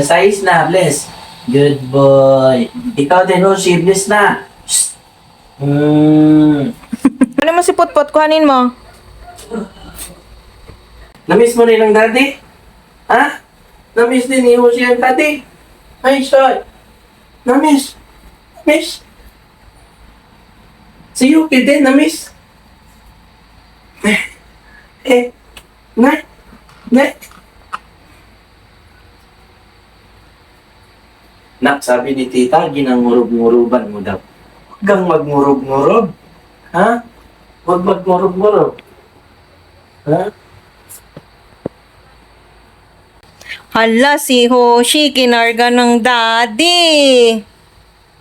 Size na, bless. Good boy. Ikaw din, Hoshi, bless na. Shh. Ano mo si Putput? Kuhanin mo. Namiss mo rin ang daddy? Ha? Namiss din ni Hoshi ang daddy? Ay, shot. Namiss. Namiss. Si Yuki din, namiss. Na. Nak, sabi ni tita, ginangurub-nguruban mo daw. Huwag kang magmurub-ngurub. Ha? Huwag magmurub-ngurub. Ha? Hala, si Hoshi, kinarga ng daddy.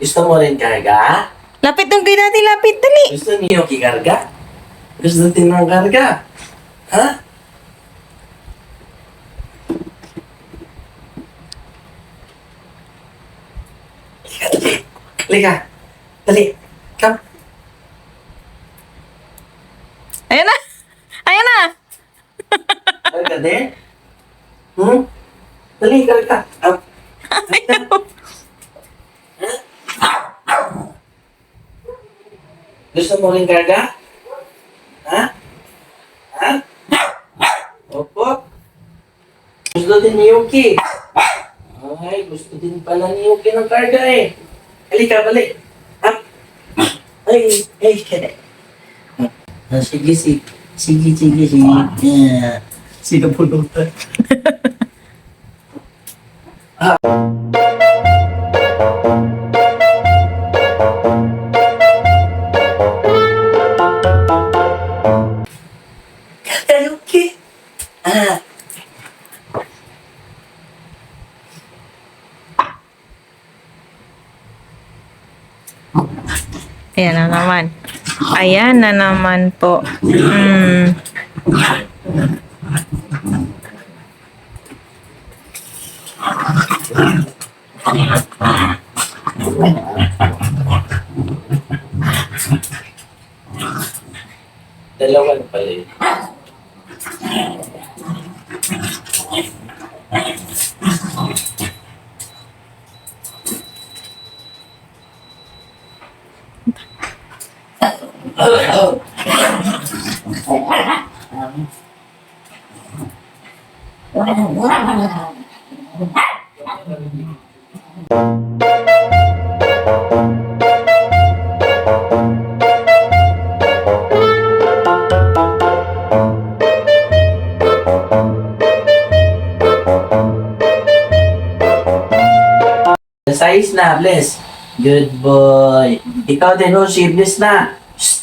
Gusto mo rin karga? Lapit dong kay daddy, lapit, dali. Gusto niyo kikarga? Gusto din ng karga? Ha? Halika. Dali. Come. Ayan na. Ayan na. Karga din? Dali, karga. Gusto mo rin karga? Ha? Ha? Opo. Gusto din ni Yuki. Ay, gusto din pala ni Yuki ng karga eh. Halika, balik. Up. Ay, kada. Sige, sige. Sige. Sige, pulutan. Yuki. Ayan na naman. Ayan na naman po. Dalawa na pala yun. Size na, bless. Good boy. Ikaw din, Hoshi, bless na. Shh.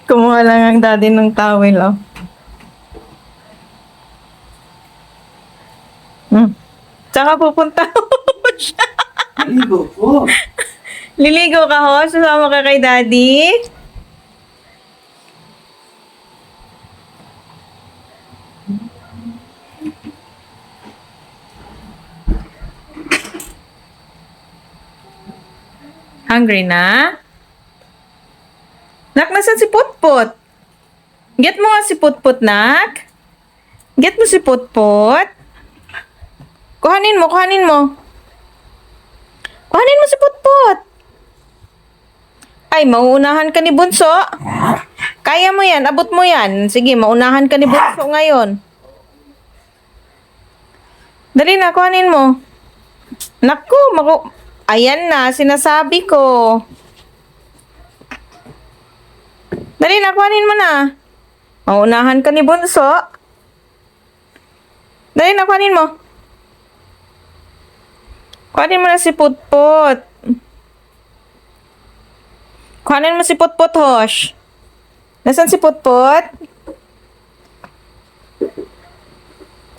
Kumuha lang ang daddy ng towel, oh. Tsaka pupunta siya. Ligo po. Liligo ka, ho? Susama ka kay daddy? Hungry na? Nak, nasan si Putput? Get mo nga si Putput, nak. Get mo si Putput. Kuhanin mo. Kuhanin mo si Putput. Ay, mauunahan ka ni Bunso. Kaya mo yan, abot mo yan. Sige, maunahan ka ni Bunso ngayon. Dali na, kuhanin mo. Naku, ayan na, sinasabi ko. Dali na, kuhanin mo na. Maunahan ka ni Bunso. Dali na, kuhanin mo. Kuhanin mo na si Putput. Kuhanin mo si Putput, Hosh. Nasaan si Putput?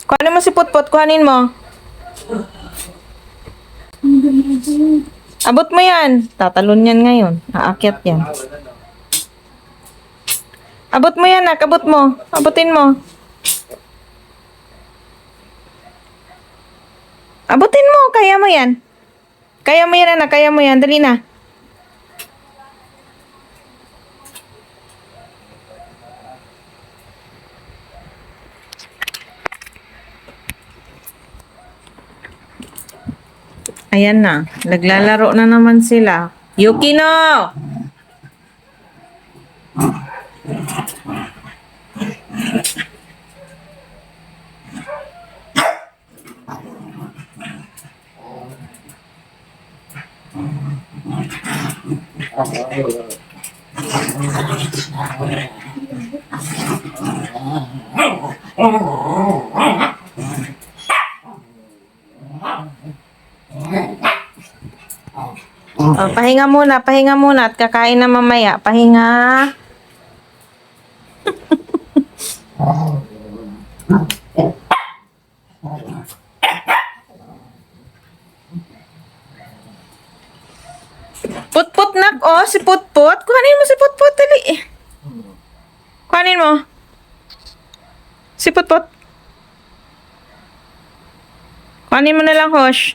Kuhanin mo si Putput, kuhanin mo. Abot mo yan. Tatalon yan ngayon. Aakyat yan. Abot mo yan, nak. Abot mo. Abutin mo. Abutin mo. Kaya mo yan. Kaya mo yan, anak. Kaya mo yan. Dali na. Ayan na. Naglalaro na naman sila. Yukino! Oh, pahinga muna at kakain na mamaya. Pahinga. Putput nak, oh, si Putput. Kuhanin mo si Putput, dali. Kuhanin mo. Si Putput. Kuhanin mo na lang, Hosh.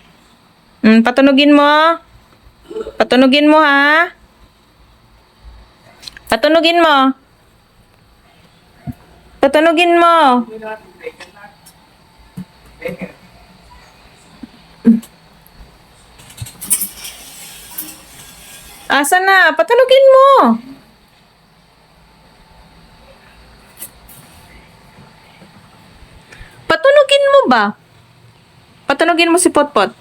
Patunugin mo. Patunugin mo, ha? Patunugin mo. Patunugin mo. Asa na? Patunugin mo. Patunugin mo ba? Patunugin mo si Potpot.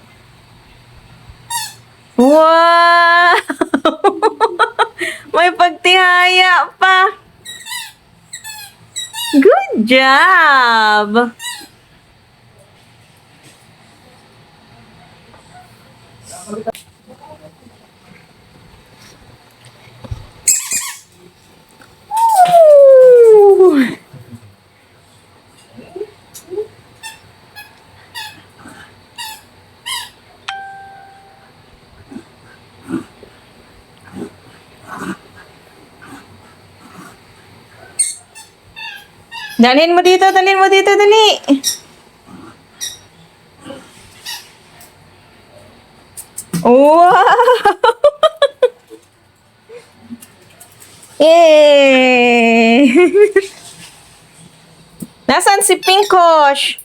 Wow! May pagtihaya pa. Good job! Woo! Dalhin mo dito, dali. Wow! Eh! Nasaan si Pinkosh?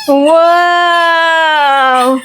Wow!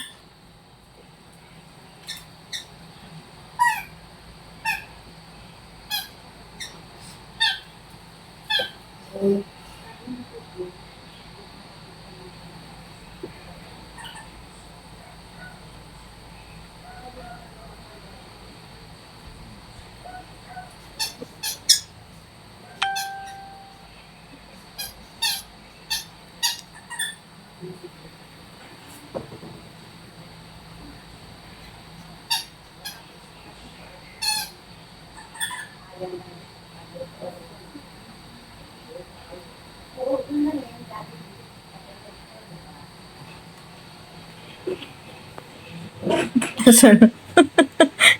Nasaan?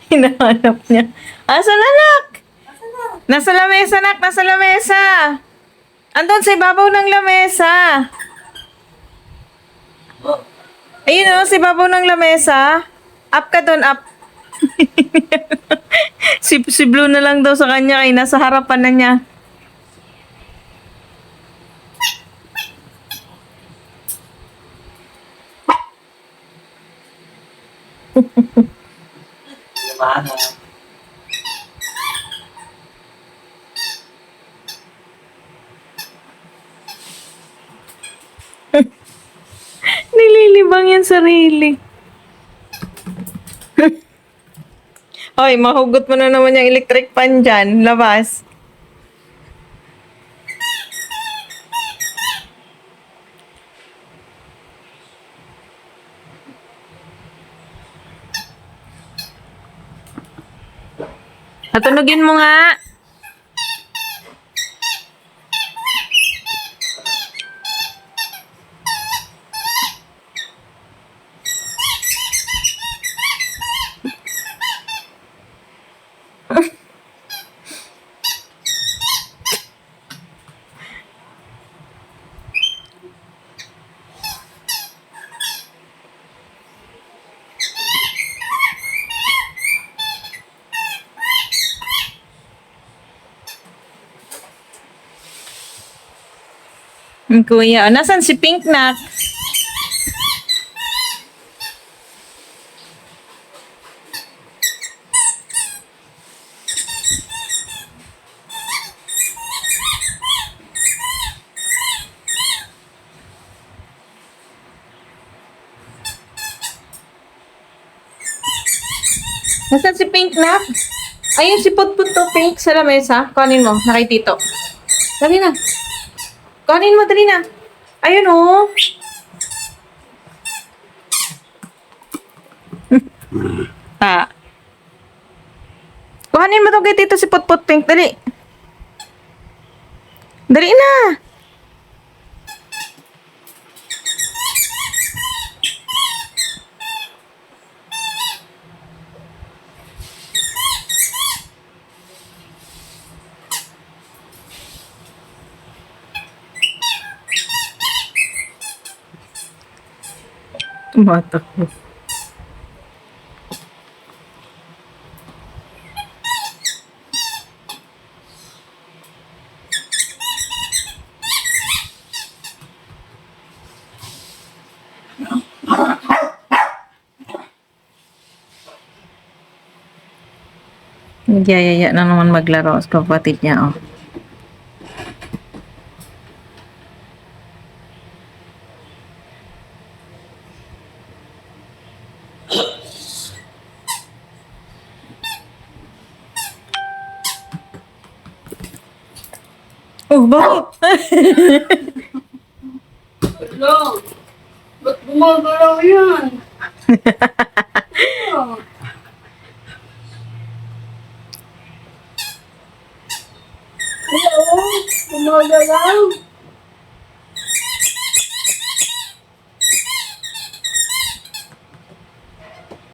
Hinahanap niya. Asan anak? Nasa lamesa, anak. Nasa lamesa. Andun sa ibabaw ng lamesa. Ayun o, sa ibabaw ng lamesa. Up ka dun, up. Si Blue na lang daw sa kanya kay nasa harapan na niya. Nililibang yan sarili. Hoy, mahugot mo na naman yung electric pan dyan. Labas. Patunugin mo nga. Kuya, nasan si Pink Nak? Nasaan si Pink Nak? Ayun si Putput to, Pink, sa lamesa. Kunin mo, nakay Tito. Dali na. Kunin mo, dali na. Ayun oh. Ah. Kuhanin mo to kay Tito si Putput Pink, dali. Dali na. Tumatakbo. Nagyayaya na naman maglaro sa kapatid niya, oh. Oh, bakit? Hello? Ba't gumagalaw yan? Oh. Hello? Gumagalaw?